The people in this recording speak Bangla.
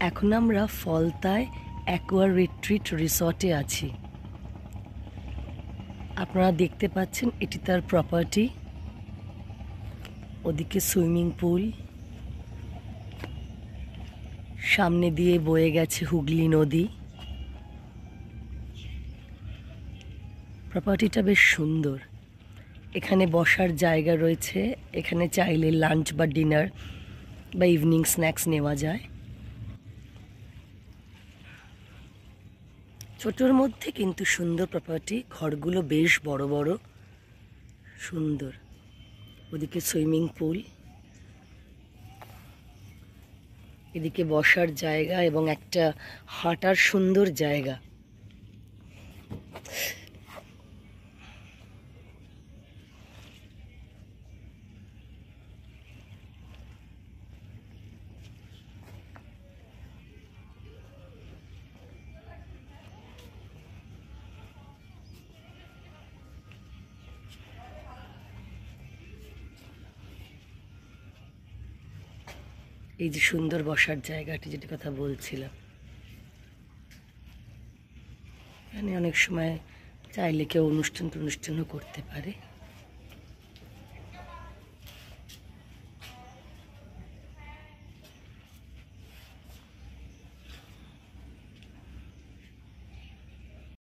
এখন আমরা ফলতায় অ্যাকোয়া রিট্রিট রিসর্টে আছি। আপনারা দেখতে পাচ্ছেন এটি তার প্রপার্টি। ওদিকে সুইমিং পুল, সামনে দিয়ে বয়ে গেছে হুগলি নদী। প্রপার্টিটা বেশ সুন্দর। এখানে বসার জায়গা রয়েছে, এখানে চাইলে লাঞ্চ বা ডিনার বা ইভিনিং স্ন্যাক্স নেওয়া যায়। ছোটোর মধ্যে কিন্তু সুন্দর প্রপার্টি, ঘরগুলো বেশ বড় বড়, সুন্দর। ওদিকে সুইমিং পুল, এদিকে বসার জায়গা এবং একটা হাঁটার সুন্দর জায়গা। এই যে সুন্দর বসার জায়গাটি, যেটি কথা বলছিলাম, এখানে অনেক সময় চাইলে কেউ অনুষ্ঠানও করতে পারে।